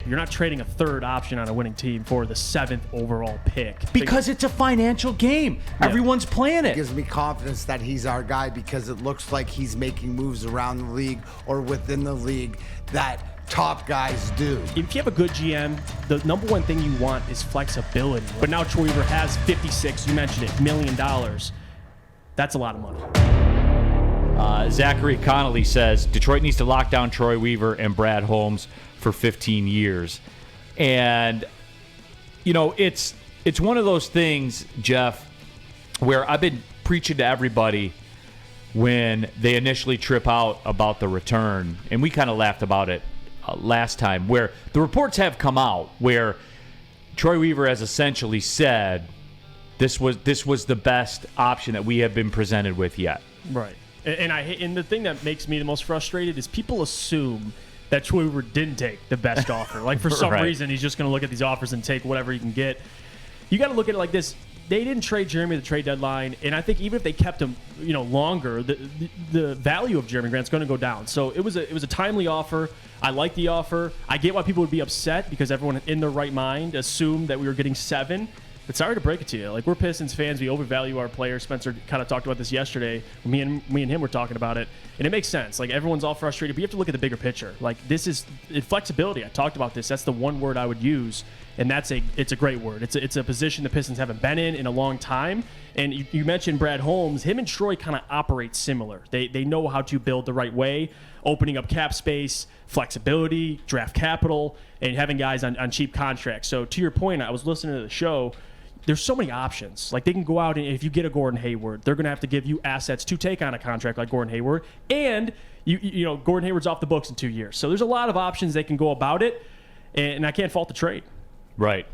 You're not trading a third option on a winning team for the 7th overall pick. Because it's a financial game. Yeah. Everyone's playing it. It gives me confidence that he's our guy because it looks like he's making moves around the league or within the league that top guys do. If you have a good GM, the number one thing you want is flexibility. But now Troy Weaver has 56, you mentioned it, $1 million. That's a lot of money. Zachary Connolly says Detroit needs to lock down Troy Weaver and Brad Holmes for 15 years. And, you know, it's one of those things, Jeff, where I've been preaching to everybody when they initially trip out about the return. And we kind of laughed about it last time, where the reports have come out where Troy Weaver has essentially said this was the best option that we have been presented with yet. Right. And the thing that makes me the most frustrated is people assume that Troy Weaver didn't take the best offer. Like, for some reason, he's just going to look at these offers and take whatever he can get. You got to look at it like this. They didn't trade Jerami at the trade deadline, and I think even if they kept him, longer, the value of Jerami Grant's going to go down. So it was a timely offer. I like the offer. I get why people would be upset because everyone in their right mind assumed that we were getting 7. But sorry to break it to you. Like, we're Pistons fans. We overvalue our players. Spencer kind of talked about this yesterday. Me and him were talking about it. And it makes sense. Like, everyone's all frustrated. But you have to look at the bigger picture. Like, this is flexibility. I talked about this. That's the one word I would use. And it's a great word. It's a position the Pistons haven't been in a long time. And you mentioned Brad Holmes. Him and Troy kind of operate similar. They know how to build the right way, opening up cap space, flexibility, draft capital, and having guys on cheap contracts. So to your point, I was listening to the show. There's so many options. Like, they can go out and if you get a Gordon Hayward, they're going to have to give you assets to take on a contract like Gordon Hayward. And, Gordon Hayward's off the books in 2 years. So there's a lot of options they can go about it, and I can't fault the trade. Right.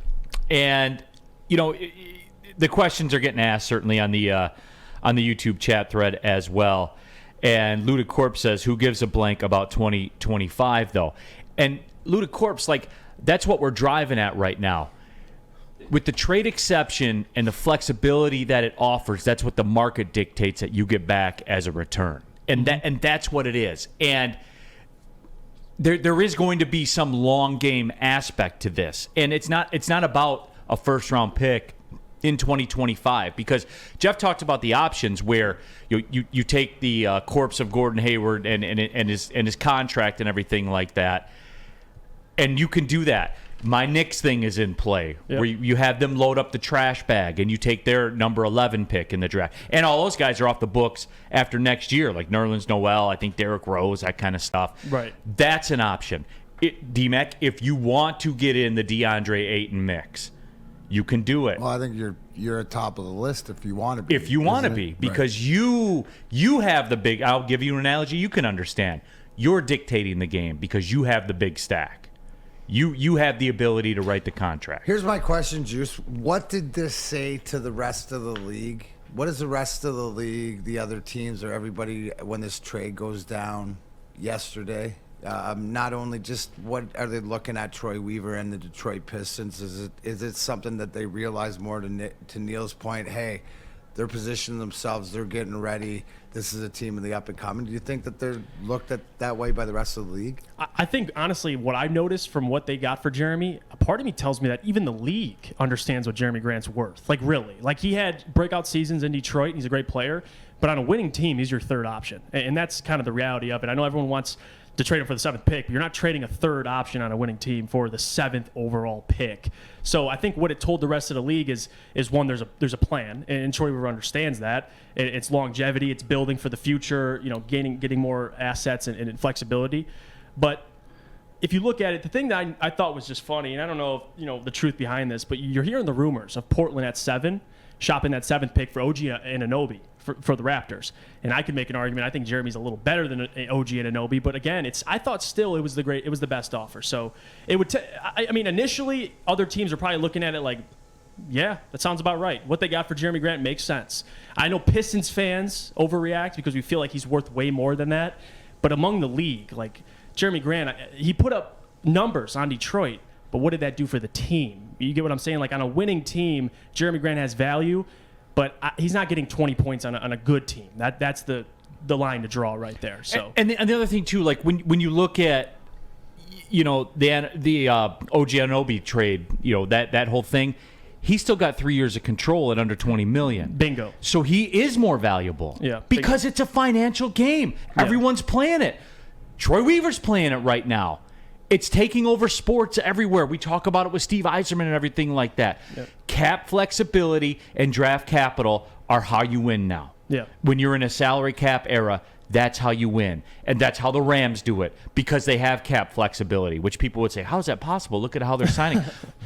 And, the questions are getting asked certainly on the YouTube chat thread as well. And Ludicorp says, who gives a blank about 2025, though? And Ludicorp's like, that's what we're driving at right now. With the trade exception and the flexibility that it offers, that's what the market dictates that you get back as a return. And that's what it is. And there is going to be some long game aspect to this. And it's not about a first round pick in 2025, because Jeff talked about the options where you take the corpse of Gordon Hayward and his contract and everything like that, and you can do that. My Knicks thing is in play, where you have them load up the trash bag and you take their number 11 pick in the draft. And all those guys are off the books after next year, like Nerlens Noel, I think Derrick Rose, that kind of stuff. Right. That's an option. D-Mac, if you want to get in the DeAndre Ayton mix, you can do it. Well, I think you're at top of the list if you want to be. If you want to be, because you have the big, I'll give you an analogy you can understand. You're dictating the game because you have the big stack. You have the ability to write the contract. Here's my question, Juice. What did this say to the rest of the league? What is the rest of the league, the other teams, or everybody when this trade goes down yesterday? Not only just what are they looking at Troy Weaver and the Detroit Pistons? Is it something that they realize more to Neil's point? Hey, they're positioning themselves. They're getting ready. This is a team in the up and coming. Do you think that they're looked at that way by the rest of the league? I think, honestly, what I noticed from what they got for Jerami, a part of me tells me that even the league understands what Jerami Grant's worth. Like, really. Like, he had breakout seasons in Detroit, and he's a great player. But on a winning team, he's your third option. And that's kind of the reality of it. I know everyone wants to trade him for the 7th pick, but you're not trading a third option on a winning team for the 7th overall pick. So I think what it told the rest of the league is one, there's a plan, and Troy Weaver understands that. It's longevity, it's building for the future, getting more assets and flexibility. But if you look at it, the thing that I thought was just funny, and I don't know if, the truth behind this, but you're hearing the rumors of Portland at 7, shopping that 7th pick for OG and Anunoby for the Raptors. And I could make an argument. I think Jeremy's a little better than OG and Anunoby, but again, I thought still it was the best offer. So it would. Initially, other teams are probably looking at it like, yeah, that sounds about right. What they got for Jerami Grant makes sense. I know Pistons fans overreact because we feel like he's worth way more than that. But among the league, like Jerami Grant, he put up numbers on Detroit, but what did that do for the team? You get what I'm saying? Like, on a winning team, Jerami Grant has value, but he's not getting 20 points on a good team. That's the line to draw right there. So and the other thing too, like when you look at, the OG Anunoby trade, that whole thing, he still got 3 years of control at under $20 million. Bingo. So he is more valuable. Yeah. Because it's a financial game. Yeah. Everyone's playing it. Troy Weaver's playing it right now. It's taking over sports everywhere. We talk about it with Steve Yzerman and everything like that. Yep. Cap flexibility and draft capital are how you win now. Yeah. When you're in a salary cap era, that's how you win. And that's how the Rams do it, because they have cap flexibility, which people would say, how is that possible? Look at how they're signing.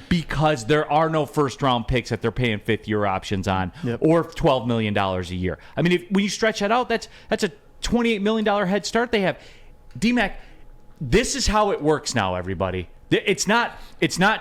Because there are no first-round picks that they're paying fifth-year options on, Yep. or $12 million a year. I mean, when you stretch that out, that's a $28 million head start they have. D-Mac, this is how it works now, everybody. It's not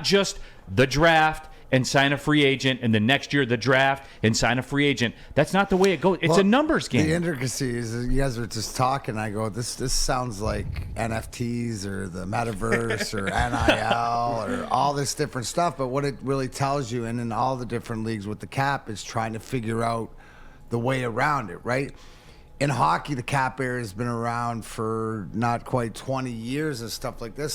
just the draft and sign a free agent, and the next year the draft and sign a free agent. That's not the way it goes. It's a numbers game. The intricacies, you guys were just talking, I go, this sounds like NFTs or the metaverse or NIL or all this different stuff. But what it really tells you, and in all the different leagues with the cap, is trying to figure out the way around it, right? In hockey, the cap area has been around for not quite 20 years and stuff like this.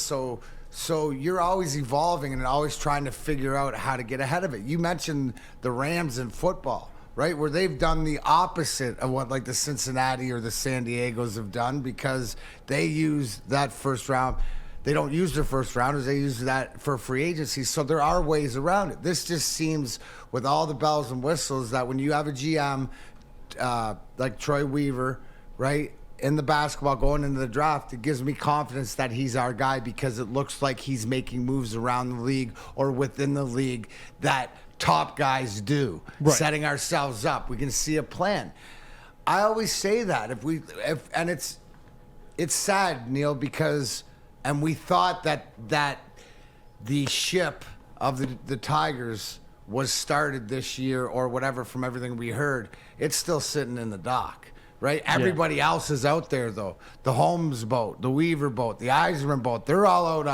So you're always evolving and always trying to figure out how to get ahead of it. You mentioned the Rams in football, right? Where they've done the opposite of what like the Cincinnati or the San Diegos have done, because they use that first round. They don't use their first rounders. They use that for free agency. So there are ways around it. This just seems, with all the bells and whistles, that when you have a GM like Troy Weaver, right, in the basketball going into the draft, it gives me confidence that he's our guy, because it looks like he's making moves around the league or within the league that top guys do, Right. setting ourselves up. We can see a plan. I always say that and it's sad, Neil, because we thought that the ship of the Tigers was started this year or whatever. From everything we heard, it's still sitting in the dock. Right? Everybody else is out there, though. The Holmes boat, the Weaver boat, the Yzerman boat, they're all out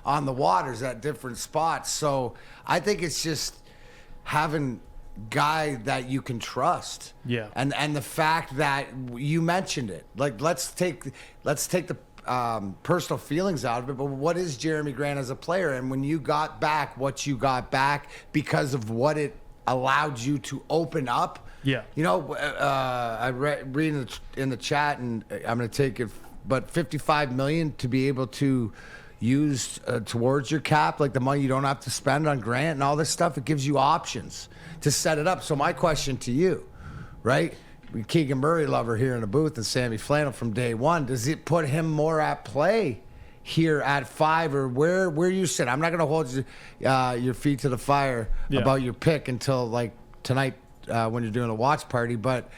on the waters at different spots. So I think it's just having guy that you can trust. Yeah. And the fact that you mentioned it. Like, let's take the personal feelings out of it, but what is Jerami Grant as a player? And when you got back what you got back because of what it allowed you to open up. Yeah. I read in the chat, and I'm going to take it, but $55 million to be able to use towards your cap, like the money you don't have to spend on Grant and all this stuff, it gives you options to set it up. So my question to you, right? Keegan Murray lover here in the booth and Sammy Flannel from day one, does it put him more at play here at 5, or where you sit? I'm not going to hold your feet to the fire about your pick until like tonight when you're doing a watch party, but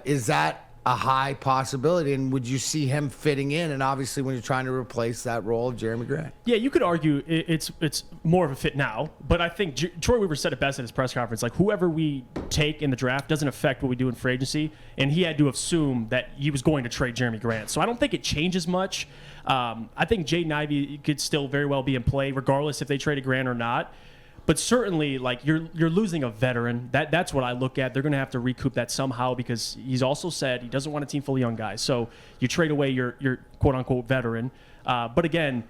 is that a high possibility, and would you see him fitting in? And obviously when you're trying to replace that role of Jerami Grant. Yeah, you could argue it's more of a fit now, but I think Troy Weaver said it best at his press conference. Like, whoever we take in the draft doesn't affect what we do in free agency, and he had to assume that he was going to trade Jerami Grant. So I don't think it changes much. I think Jaden Ivey could still very well be in play, regardless if they traded Grant or not. But certainly, like, you're losing a veteran. That's what I look at. They're going to have to recoup that somehow, because he's also said he doesn't want a team full of young guys. So you trade away your quote-unquote veteran. But again,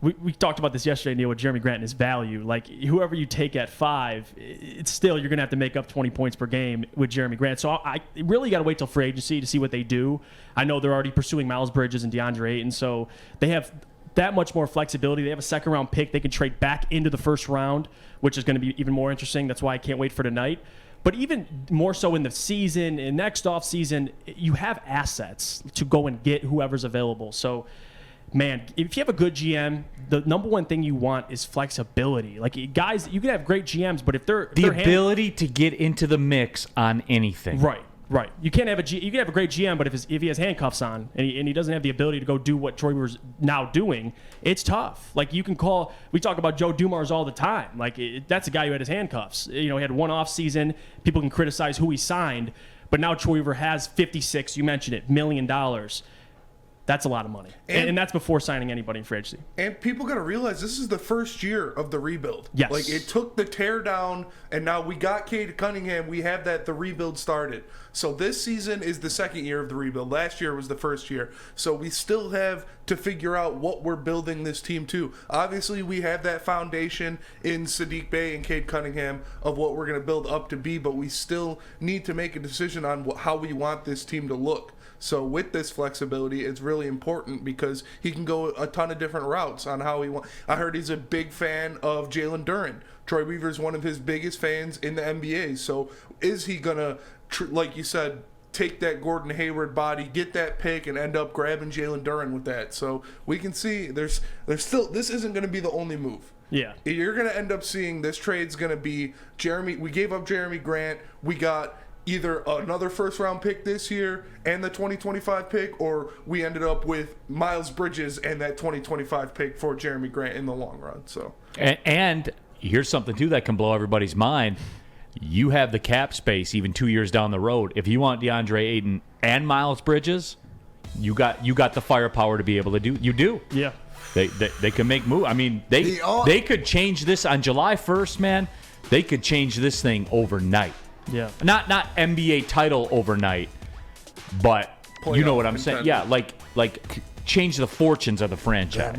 we talked about this yesterday, Neil, with Jerami Grant and his value. Like, whoever you take at 5, it's still, you're going to have to make up 20 points per game with Jerami Grant. So I really got to wait till free agency to see what they do. I know they're already pursuing Miles Bridges and DeAndre Ayton, so they have that much more flexibility. They have a second-round pick. They can trade back into the first round, which is going to be even more interesting. That's why I can't wait for tonight. But even more so in the season, in next offseason, you have assets to go and get whoever's available. So, man, if you have a good GM, the number one thing you want is flexibility. Like, guys, you can have great GMs, but if they're the ability to get into the mix on anything. Right. You can't have you can have a great GM, but if he has handcuffs on and he doesn't have the ability to go do what Troy Weaver's now doing, it's tough. Like, we talk about Joe Dumars all the time. Like, that's a guy who had his handcuffs. He had one off season. People can criticize who he signed, but now Troy Weaver has $56. You mentioned it, $1 million. That's a lot of money. And that's before signing anybody in free agency. And people got to realize this is the first year of the rebuild. Yes. Like, it took the tear down, and now we got Cade Cunningham. We have the rebuild started. So this season is the second year of the rebuild. Last year was the first year. So we still have to figure out what we're building this team to. Obviously, we have that foundation in Sadiq Bey and Cade Cunningham of what we're going to build up to be, but we still need to make a decision on how we want this team to look. So with this flexibility, it's really important because he can go a ton of different routes on how he wants. I heard he's a big fan of Jalen Duren. Troy Weaver's one of his biggest fans in the NBA. So is he going to, like you said, take that Gordon Hayward body, get that pick, and end up grabbing Jalen Duren with that? So we can see there's still, this isn't going to be the only move. Yeah. You're going to end up seeing this trade's going to be Jerami. We gave up Jerami Grant. We got either another first-round pick this year and the 2025 pick, or we ended up with Miles Bridges and that 2025 pick for Jerami Grant in the long run. So, and here's something, too, that can blow everybody's mind. You have the cap space even 2 years down the road. If you want DeAndre Ayton and Miles Bridges, you got the firepower to be able to do. You do. Yeah. They can make moves. I mean, they could change this on July 1st, man. They could change this thing overnight. Yeah. Not NBA title overnight, but you know what I'm saying. Yeah, like change the fortunes of the franchise.